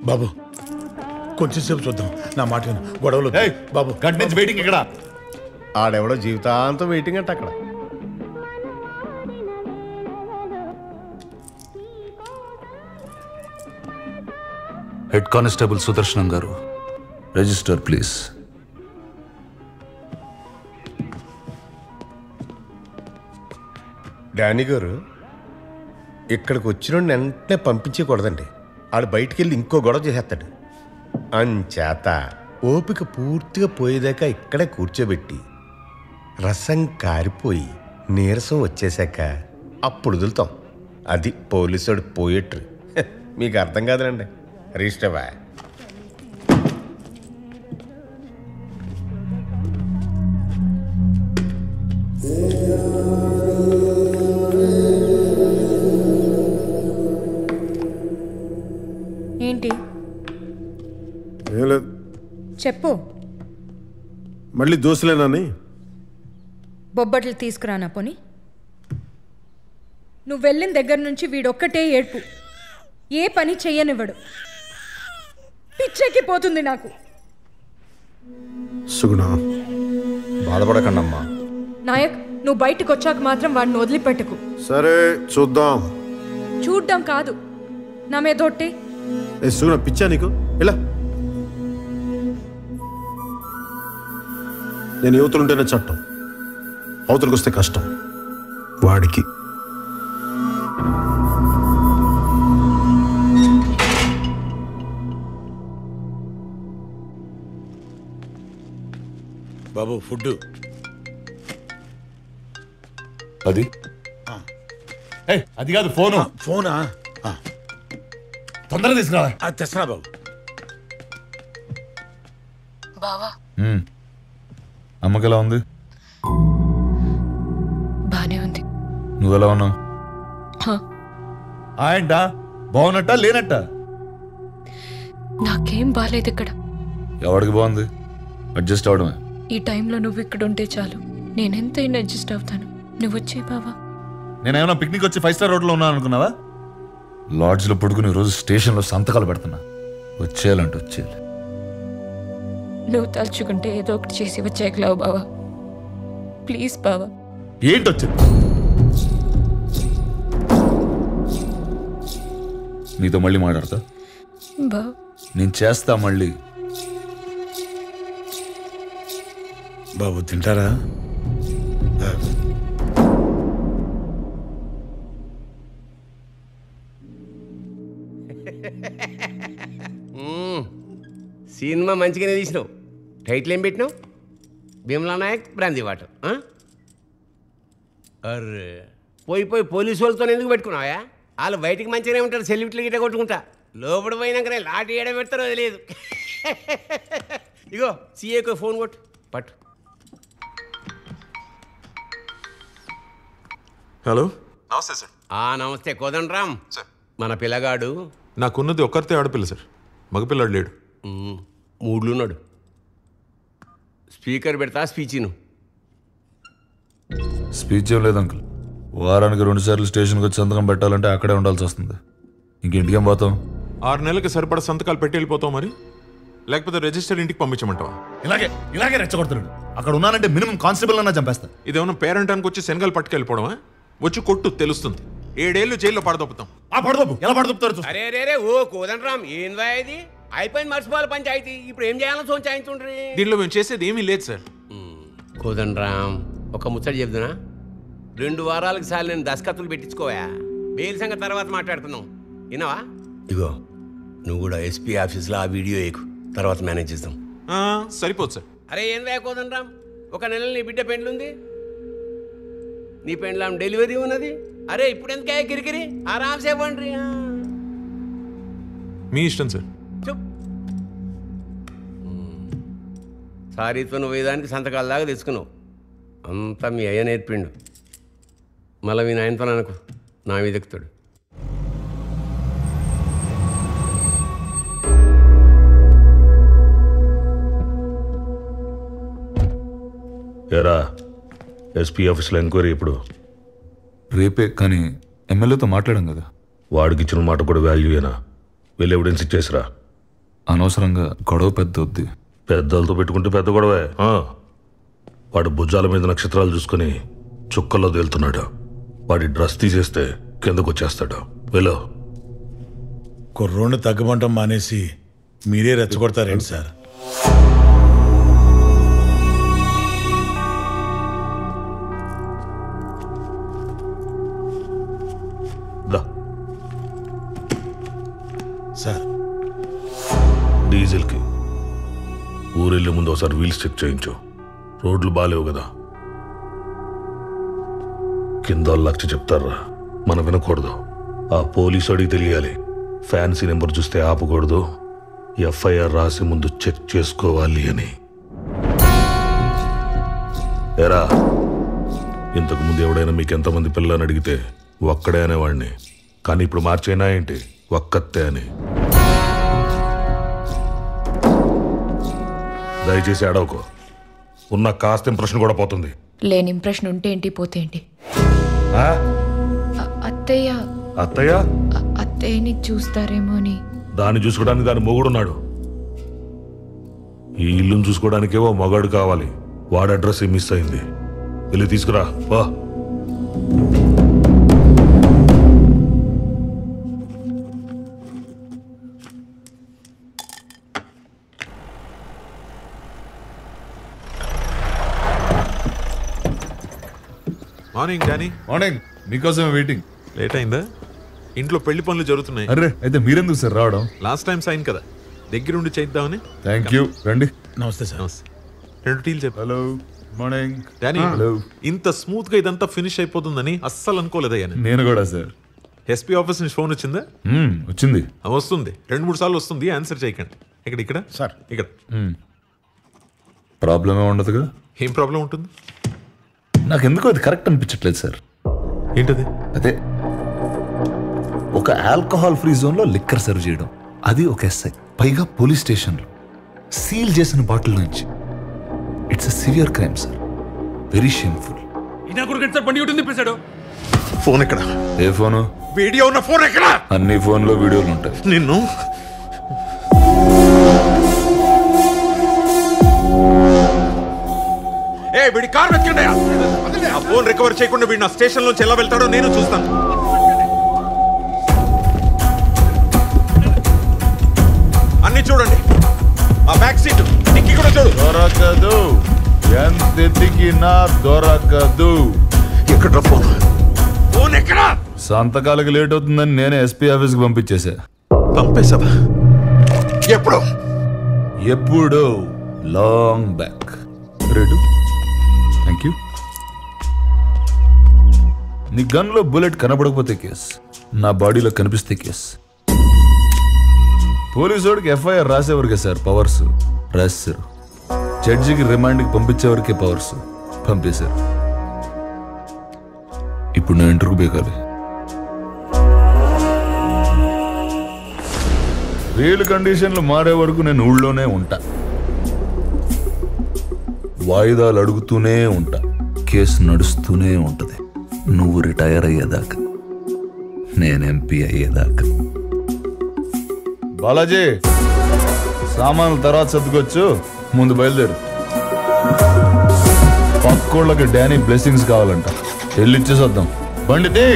బాబు కొంచెం సేపు చూద్దాం, నా మాట గొడవలు బాబు. గంట నుంచి వెయిటింగ్ ఇక్కడ. ఆడెవడో జీవితాంతం వెయిటింగ్ అంటే అక్కడ. హెడ్ కానిస్టేబుల్ సుదర్శనం గారు, రిజిస్టర్ ప్లీజ్. డానీ గారు, ఇక్కడికి వచ్చిన వెంటనే పంపించకూడదండి. ఆడు బయటికి వెళ్ళి ఇంకో గొడవ చేసేస్తాడు. అంచేత ఓపిక పూర్తిగా పోయేదాకా ఇక్కడే కూర్చోబెట్టి రసం కారిపోయి నీరసం వచ్చేసాక అప్పుడు వదులుతాం. అది పోలీసుడు పోయేట్రు. మీకు అర్థం కాదులండి. రిజిస్టర్వా? ఏంటి? ఏం లేదు. చెప్పు. మళ్ళీ దోశలేనాని? బొబ్బట్లు తీసుకురానా పోని? నువ్వు వెళ్ళిన దగ్గర నుంచి వీడొక్కటే ఏడ్పు. ఏ పని చెయ్యనివ్వడు. పిచ్చెక్కిపోతుంది నాకు. సుగుణ, బాధపడకండమ్మా. నాయక్, నువ్వు బయటకు వచ్చాక మాత్రం వాడిని వదిలిపెట్టకు. సరే చూద్దాం. చూడ్డం కాదు, నా మీద ఒట్టే. సుగుణ, పిచ్చా నీకు? ఇలా నేను యువతలుంటేనే చట్టం, అవతలకు వస్తే కష్టం. వాడికి బాబు ఫుడ్ అది అది కాదు, ఫోను. ఫోనా? తొందరగా తీసుకురా. తెస్తున్నా బాబు. బావా, అమ్మకి ఎలా ఉంది? బానే ఉంది. నువ్వెలా ఉన్నావు? ఏంటా బాగున్నట్ట లేనట్ట? నాకేం బాలేదు ఇక్కడ. ఎవడికి బాగుంది? అడ్జస్ట్ అవడమే. ఈ టైంలో నువ్వు ఇక్కడ ఉంటే చాలు, నేనెంతైనా అడ్జస్ట్ అవుతాను. నువ్వు వచ్చే బావా. నేనేమన్నా పిక్నిక్ వచ్చి 5 స్టార్ హోటల్లో ఉన్నాను అనుకున్నావా? లాడ్జ్లో పడుకుని రోజు స్టేషన్లో సంతకాలు పెడుతున్నా. వచ్చేయాలంటే వచ్చేయాలి. నువ్వు తలుచుకుంటే ఏదో ఒకటి చేసి వచ్చేయగలవు బావా. ప్లీజ్ బావా. ఏంటి వచ్చింది? నీతో మళ్ళీ మాట్లాడతా. బావా నేను చేస్తా మళ్ళీ. బాబు తింటారా? సినిమా మంచిగానే తీసినావు. టైటిల్ ఏం పెట్టినావు? Bheemla Nayak brandy water. అర్రే, పోయి పోలీసు వాళ్ళతో ఎందుకు పెట్టుకున్నావా? వాళ్ళు బయటికి మంచిగానే ఉంటారు, సెల్యూట్లు గిట్ట కొట్టుకుంటా. లోపల పోయినాకనే లాటి ఏడ పెడతారో తెలియదు. ఇగో సీఏకు ఫోన్ కొట్టు. పట్టు. హలో, నమస్తే సార్. నమస్తే కోదండరామ్ సార్. మన పిల్లగాడు నాకున్నది ఒక్కరితే ఆడపిల్ల సార్, మగపిల్లాడు లేడు. మూడ్లున్నాడు. స్పీకర్ పెడతా స్పీచ్ను. స్పీచ్ ఏం లేదు అంకుల్. వారానికి 2 సార్లు స్టేషన్కి వచ్చి సంతకం పెట్టాలంటే అక్కడే ఉండాల్సి వస్తుంది. ఇంకేం పోతాం? 6 నెలలకి సరిపడా సంతకాలు పెట్టి వెళ్ళిపోతాం మరి, లేకపోతే రిజిస్టర్ ఇంటికి పంపించమంటావా? ఇలాగే రెచ్చగొడుతున్నాడు. అక్కడ ఉన్నానంటే మినిమం కానిస్టేబుల్ అన్నా చంపేస్తా. ఇదేమన్నా పేరెంటానికి వచ్చి శనగలు పట్టుకెళ్ళిపోవడమా? వచ్చి కొట్టు, తెలుస్తుంది. 7 ఏళ్ళు జైల్లో పడదొప్పుతాం. పడదొప్పు ఎలా పడదొప్పుతారు? అరే ఓ కోదండరామ్, ఏందా ఇది? అయిపోయింది మర్చిపోవాలి పంచాయతీ. ఇప్పుడు ఏం చేయాలో సోంచాయించుండ్రి. దీనిలో మేము చేసేది ఏమీ లేదు సార్. కోదండరామ్, ఒక ముచ్చట చెప్తున్నా. 2 వారాలకు సార్లు నేను దస్కత్తులు పెట్టించుకోవా. బెయిల్ సంగతి తర్వాత మాట్లాడుతున్నాం, విన్నావా? ఇగో నువ్వు కూడా ఎస్పీ ఆఫీస్లో ఆ వీడియో ఎక్కు, తర్వాత మేనేజ్ చేద్దాం. సరిపోదు సార్. అరే ఏందా కోదండరామ్, 1 నెల నీ బిడ్డ పెండ్లుంది, నీ పెండ్లాం డెలివరీ ఉన్నది. అరే ఇప్పుడు ఎందుకే కిరికిరి? ఆరామ్సే పండ్రి. మీ ఇష్టం సార్. సారీతో నువ్వు వేదానికి సంతకాల దాకా తెచ్చుకున్నావు. అంతా మీ అయ్య నేర్పిండు. మళ్ళీ మీ నాయనతో అనుకో, నా మీద ఎక్కుతాడు. ఎరా, ఎస్పీ ఆఫీస్లో ఎంక్వైరీ ఇప్పుడు? రేపే, కానీ ఎమ్మెల్యేతో మాట్లాడాం కదా. వాడికి ఇచ్చిన మాట కూడా వాల్యూయేనా? వెళ్ళి ఎవిడెన్స్ ఇచ్చేసిరా. అనవసరంగా గొడవ పెద్ద వద్ది. పెద్దలతో పెట్టుకుంటే పెద్ద గొడవే. వాడు భుజాల మీద నక్షత్రాలు చూసుకుని చుక్కల్లో తేలుతున్నాడు. వాడి డ్రెస్ తీసేస్తే కిందకు వచ్చేస్తాడు. వెళ్ళు. కుర్రోని తగ్గమంటం మానేసి మీరే రెచ్చగొడతారేంటి సార్? సార్ డీజిల్కి ఊరెళ్ళే ముందు ఒకసారి వీల్స్ చెక్ చేయించు. రోడ్లు బాలేవు కదా. కింద లక్ష చెప్తారా, మనం వినకూడదు. ఆ పోలీసు అడిగి తెలియాలి. ఫ్యాన్సీ నెంబర్ చూస్తే ఆపకూడదు. ఎఫ్ఐఆర్ రాసి ముందు చెక్ చేసుకోవాలి అని. ఎరా, ఇంతకు ముందు ఎవడైనా మీకు ఎంతమంది పిల్లని అడిగితే ఒక్కడే అనేవాడిని. కానీ ఇప్పుడు మార్చేనా ఏంటి? ఒక్కతే అని. దయచేసి అడవకు. ఉన్న కాస్త ఇంప్రెషన్ కూడా పోతుంది. లేని ఇంప్రెషన్ ఉంటే ఏంటి, పోతే ఏంటి? అత్తయ్య అత్తయ్య అత్తయ్యని చూస్తారేమో అని. దాన్ని చూసుకోవడానికి దాని మొగుడున్నాడు. ఈ ఇల్లును చూసుకోవడానికేవో మగాడు కావాలి. వాడి అడ్రస్ మిస్ అయింది. వెళ్ళి తీసుకురా. వా. Morning Danny. మార్నింగ్. మీకోసమే వెయిటింగ్. లేట్ అయిందా? ఇంట్లో పెళ్లి పనులు జరుగుతున్నాయి. అరే, అయితే మీరెందుకు సార్ రావడం? లాస్ట్ టైం సైన్ కదా, దగ్గరుండి చేద్దామని. Thank you. రండి. నమస్తే సార్. నమస్తే. 2 టీలు చెప్పు. హలో. Morning Danny. హలో. ఇంత స్మూత్ గా ఇదంతా ఫినిష్ అయిపోతుందని అస్సలు అనుకోలేదయ్యా. నేను కూడా సార్. ఎస్పీ ఆఫీస్ నుంచి ఫోన్ వచ్చిందా? వచ్చింది. వస్తుంది, 2-3 సార్లు వస్తుంది. ఆన్సర్ చేయకండి. ఇక్కడ సార్ ఇక్కడ ప్రాబ్లం ఏమి ఉండదుగా? ఏం ప్రాబ్లం ఉంటుంది? నాకు ఎందుకో అది కరెక్ట్ అనిపించట్లేదు సార్. ఏంటది? అదే ఒక ఆల్కహాల్ ఫ్రీ జోన్ లో లిక్కర్ సర్వ్ చేయడం, అది ఒక ఎస్ఐ, పైగా పోలీస్ స్టేషన్లో సీల్ చేసిన బాటిల్ నుంచి. It's a severe crime sir. Very shameful. Phone ఎక్కడ? ఏ ఫోను? వీడియో ఉన్న ఫోన్ ఎక్కడ? అన్ని ఫోన్లో వీడియోలు ఉంటాయి. నిన్ను వీడి కార్ వెతకండి. ఆ ఫోన్ రికవర్ చేయకుండా వీడు నా స్టేషన్ నుంచి ఎలా వెళ్తాడో నేను చూస్తాను. అన్ని చూడండి. ఆ బ్యాక్ సీట్ డిక్కీ కూడా చూడు. దొరకదు. ఎంత ఎతికినా దొరకదు. ఎక్కడ ఫోన్? ఫోన్ ఎక్కడ? సంతకాలకి లేట్ అవుతుందని నేనే ఎస్పీ ఆఫీస్కి పంపించేసా. పంపేసావా? ఎప్పుడు? Long back. Ready? Thank you. నీ గన్లో బుల్లెట్ కనబడకపోతే కేస్, నా బాడీలో కనిపిస్తే కేస్. పోలీసోడికి ఎఫ్ఐఆర్ రాసేవరకే సార్ పవర్స్. రాశారు. జడ్జికి రిమాండ్కి పంపించేవరకే పవర్స్. పంపేశారు. ఇప్పుడు నేను ఇంటర్వ్యూ బేకాలి. రియల్ కండిషన్లు మారే వరకు నేను ఊళ్ళోనే ఉంటా. వాయిదాలు అడుగుతూనే ఉంటా. కేసు నడుస్తూనే ఉంటది. నువ్వు రిటైర్ అయ్యేదాకా, నేను ఎంపీ అయ్యేదాకా. బాలాజీ, సామాన్లు తర్వాత సర్దుకోవచ్చు. ముందు బయలుదేరు. పక్కోళ్ళకి డానీ బ్లెస్సింగ్స్ కావాలంట. వెళ్ళిచ్చేసొద్దాం. బండి